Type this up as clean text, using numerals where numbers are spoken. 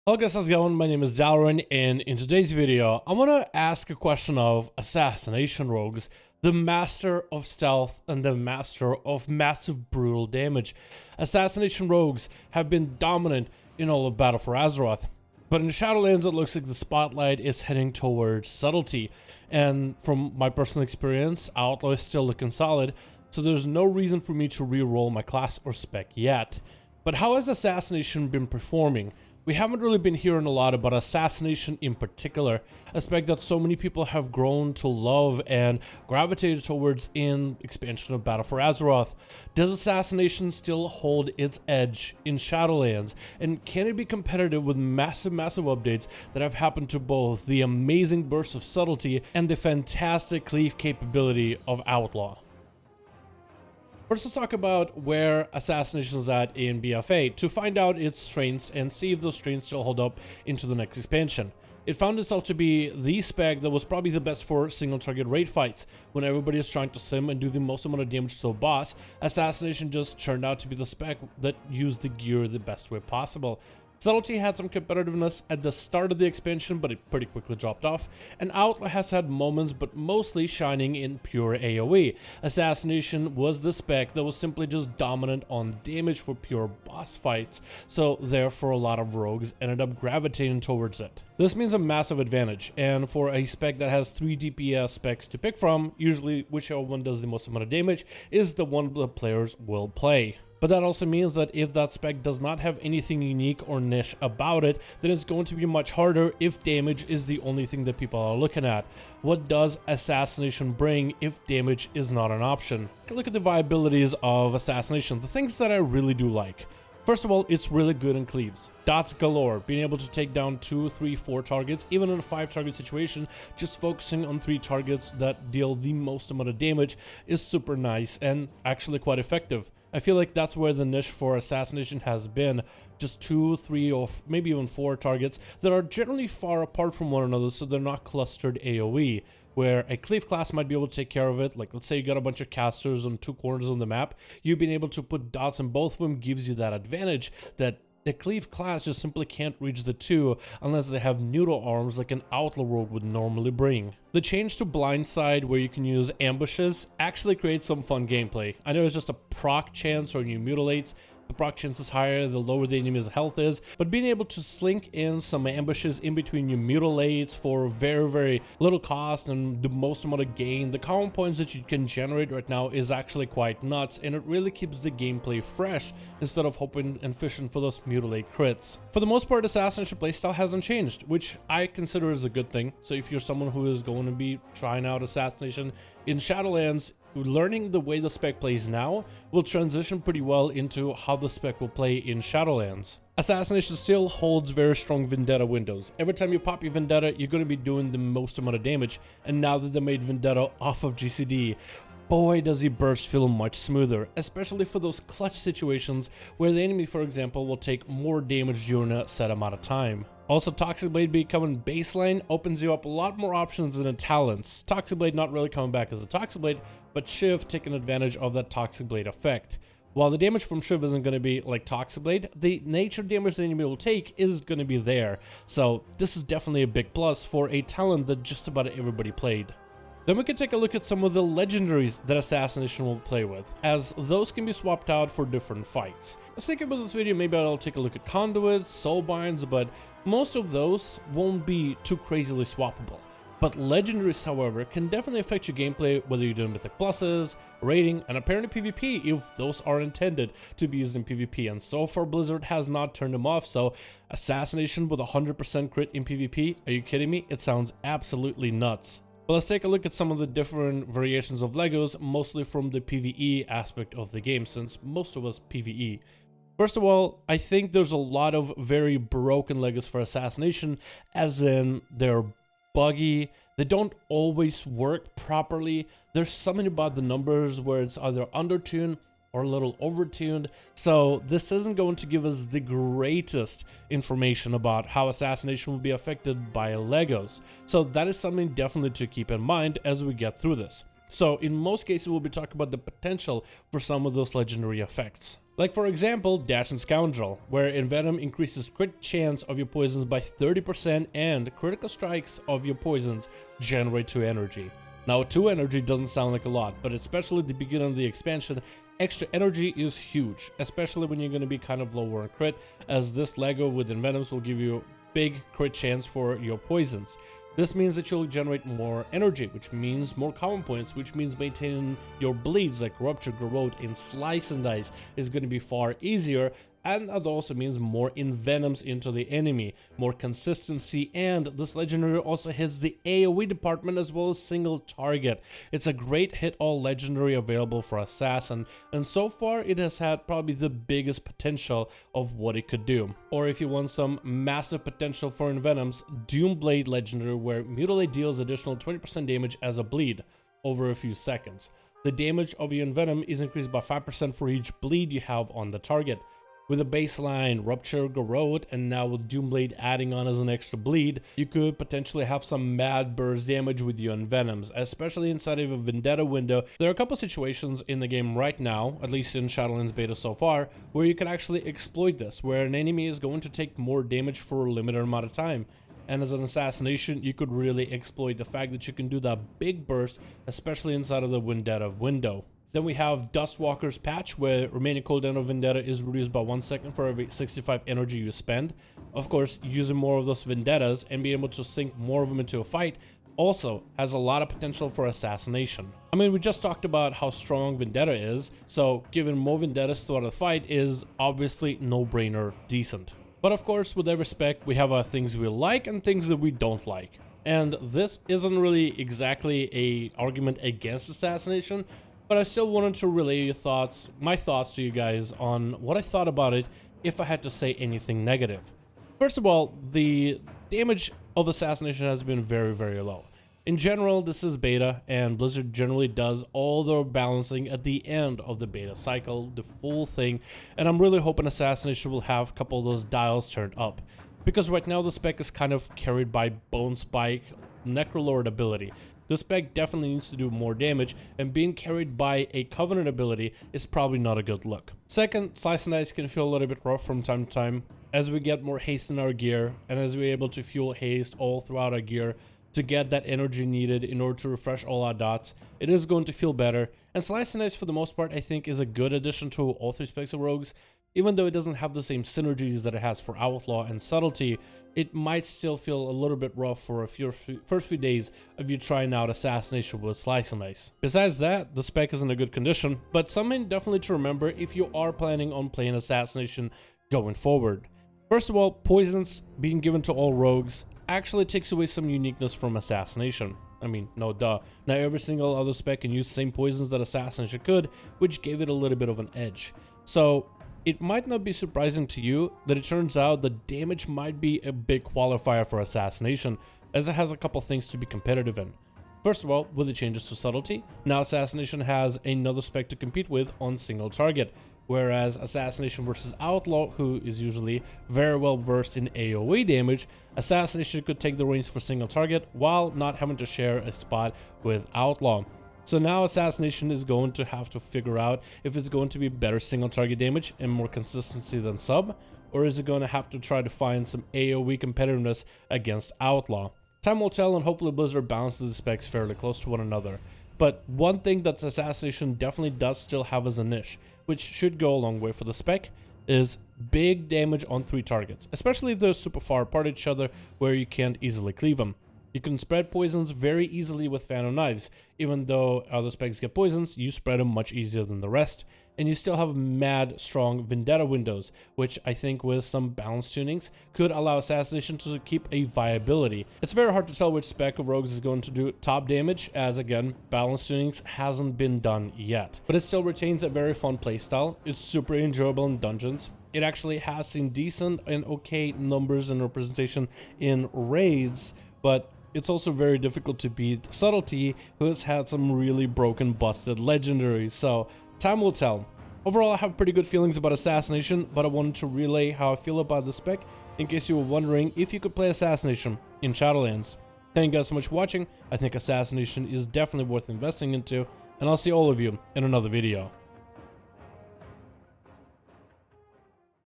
Hello guys, how's it going? My name is Dalaran, and in today's video, I want to ask a question of Assassination Rogues, the master of stealth and the master of massive brutal damage. Assassination Rogues have been dominant in all of Battle for Azeroth, but in Shadowlands it looks like the spotlight is heading towards subtlety, and from my personal experience, Outlaw is still looking solid, so there's no reason for me to re-roll my class or spec yet. But how has Assassination been performing? We haven't really been hearing a lot about Assassination in particular, a spec that so many people have grown to love and gravitated towards in expansion of Battle for Azeroth. Does Assassination still hold its edge in Shadowlands? And can it be competitive with massive updates that have happened to both the amazing burst of subtlety and the fantastic cleave capability of Outlaw? First, let's talk about where Assassination is at in BFA to find out its strengths and see if those strengths still hold up into the next expansion. It found itself to be the spec that was probably the best for single target raid fights. When everybody is trying to sim and do the most amount of damage to a boss, Assassination just turned out to be the spec that used the gear the best way possible. Subtlety had some competitiveness at the start of the expansion, but it pretty quickly dropped off, and Outlaw has had moments, but mostly shining in pure AoE. Assassination was the spec that was simply just dominant on damage for pure boss fights, so therefore a lot of rogues ended up gravitating towards it. This means a massive advantage, and for a spec that has 3 DPS specs to pick from, usually whichever one does the most amount of damage is the one the players will play. But that also means that if that spec does not have anything unique or niche about it, then it's going to be much harder if damage is the only thing that people are looking at. What does Assassination bring if damage is not an option? Look at the viabilities of Assassination, the things that I really do like. First of all, it's really good in cleaves. Dots galore, being able to take down 2, 3, 4 targets, even in a 5 target situation, just focusing on 3 targets that deal the most amount of damage is super nice and actually quite effective. I feel like that's where the niche for Assassination has been, just 2, 3, or maybe even 4 targets that are generally far apart from one another, so they're not clustered AoE, where a cleave class might be able to take care of it. Like, let's say you got a bunch of casters on 2 corners of the map, you being able to put dots in both of them gives you that advantage that the cleave class just simply can't reach the 2 unless they have noodle arms like an Outlaw rogue would normally bring. The change to blindside, where you can use ambushes, actually creates some fun gameplay. I know it's just a proc chance when you mutilates. The proc chance is higher the lower the enemy's health is, but being able to slink in some ambushes in between your mutilates for very little cost and the most amount of gain, the common points that you can generate right now is actually quite nuts, and it really keeps the gameplay fresh instead of hoping and fishing for those mutilate crits. For the most part, Assassination playstyle hasn't changed, which I consider is a good thing. So if you're someone who is going to be trying out Assassination in Shadowlands, learning the way the spec plays now will transition pretty well into how the spec will play in Shadowlands. Assassination still holds very strong Vendetta windows. Every time you pop your Vendetta, you're going to be doing the most amount of damage, and now that they made Vendetta off of GCD, boy does he burst feel much smoother, especially for those clutch situations where the enemy, for example, will take more damage during a set amount of time. Also, Toxic Blade becoming baseline opens you up a lot more options than a Talents. Toxic Blade not really coming back as a Toxic Blade, but Shiv taking advantage of that Toxic Blade effect. While the damage from Shiv isn't going to be like Toxic Blade, the nature damage the enemy will take is going to be there. So this is definitely a big plus for a talent that just about everybody played. Then we can take a look at some of the legendaries that Assassination will play with, as those can be swapped out for different fights. I was thinking about this video, maybe I'll take a look at conduits, soulbinds, but most of those won't be too crazily swappable. But legendaries, however, can definitely affect your gameplay, whether you're doing mythic pluses, raiding, and apparently PvP if those are intended to be used in PvP. And so far Blizzard has not turned them off, so Assassination with 100% crit in PvP, are you kidding me? It sounds absolutely nuts. But let's take a look at some of the different variations of Legos, mostly from the PvE aspect of the game, since most of us PvE. First of all, I think there's a lot of very broken Legos for Assassination, as in they're buggy, they don't always work properly, there's something about the numbers where it's either undertuned or a little overtuned, so this isn't going to give us the greatest information about how Assassination will be affected by Legos. So that is something definitely to keep in mind as we get through this. So in most cases, we'll be talking about the potential for some of those legendary effects. Like for example, Dash and Scoundrel, where Envenom increases crit chance of your poisons by 30% and critical strikes of your poisons generate 2 energy. Now 2 energy doesn't sound like a lot, but especially at the beginning of the expansion, extra energy is huge, especially when you're going to be kind of lower on crit, as this Lego with Envenoms will give you big crit chance for your poisons. This means that you'll generate more energy, which means more common points, which means maintaining your bleeds like Rupture, Garrote, and Slice and Dice is going to be far easier, and that also means more Envenoms into the enemy, more consistency, and this legendary also hits the AoE department as well as single target. It's a great hit-all legendary available for Assassin, and so far it has had probably the biggest potential of what it could do. Or if you want some massive potential for Envenoms, Doomblade legendary, where Mutilate deals additional 20% damage as a bleed over a few seconds. The damage of your Envenom is increased by 5% for each bleed you have on the target. With a baseline Rupture, Garrote, and now with Doomblade adding on as an extra bleed, you could potentially have some mad burst damage with your Envenoms, especially inside of a Vendetta window. There are a couple situations in the game right now, at least in Shadowlands beta so far, where you can actually exploit this, where an enemy is going to take more damage for a limited amount of time. And as an assassination, you could really exploit the fact that you can do that big burst, especially inside of the Vendetta window. Then we have Dustwalker's patch, where remaining cooldown of Vendetta is reduced by 1 second for every 65 energy you spend. Of course, using more of those Vendettas and being able to sink more of them into a fight also has a lot of potential for assassination. I mean, we just talked about how strong Vendetta is, so giving more Vendettas throughout the fight is obviously no-brainer decent. But of course, with every spec, we have things we like and things that we don't like. And this isn't really exactly an argument against assassination, but I still wanted to relay my thoughts to you guys on what I thought about it if I had to say anything negative. First of all, the damage of Assassination has been very, very low. In general, this is beta, and Blizzard generally does all their balancing at the end of the beta cycle, the full thing, and I'm really hoping Assassination will have a couple of those dials turned up. Because right now the spec is kind of carried by Bone Spike, Necrolord ability. The spec definitely needs to do more damage, and being carried by a Covenant ability is probably not a good look. Second, Slice and Dice can feel a little bit rough from time to time, as we get more haste in our gear, and as we're able to fuel haste all throughout our gear to get that energy needed in order to refresh all our dots. It is going to feel better, and Slice and Dice for the most part I think is a good addition to all 3 specs of Rogues. Even though it doesn't have the same synergies that it has for Outlaw and Subtlety, it might still feel a little bit rough for first few days of you trying out Assassination with Slice and Dice. Besides that, the spec is in a good condition, but something definitely to remember if you are planning on playing Assassination going forward. First of all, poisons being given to all rogues actually takes away some uniqueness from Assassination. I mean, no duh. Now every single other spec can use the same poisons that Assassination could, which gave it a little bit of an edge. So it might not be surprising to you that it turns out the damage might be a big qualifier for Assassination, as it has a couple things to be competitive in. First of all, with the changes to Subtlety, now Assassination has another spec to compete with on single target, whereas Assassination versus Outlaw, who is usually very well versed in AoE damage, Assassination could take the reins for single target while not having to share a spot with Outlaw. So now Assassination is going to have to figure out if it's going to be better single target damage and more consistency than sub, or is it going to have to try to find some AoE competitiveness against Outlaw. Time will tell, and hopefully Blizzard balances the specs fairly close to one another. But one thing that Assassination definitely does still have as a niche, which should go a long way for the spec, is big damage on 3 targets, especially if they're super far apart each other where you can't easily cleave them. You can spread poisons very easily with Phantom Knives. Even though other specs get poisons, you spread them much easier than the rest. And you still have mad strong Vendetta windows, which I think with some balance tunings could allow Assassination to keep a viability. It's very hard to tell which spec of Rogues is going to do top damage, as again, balance tunings hasn't been done yet. But it still retains a very fun playstyle. It's super enjoyable in dungeons. It actually has seen decent and okay numbers and representation in raids, but it's also very difficult to beat Subtlety, who has had some really broken, busted legendaries, so time will tell. Overall, I have pretty good feelings about Assassination, but I wanted to relay how I feel about the spec in case you were wondering if you could play Assassination in Shadowlands. Thank you guys so much for watching. I think Assassination is definitely worth investing into, and I'll see all of you in another video.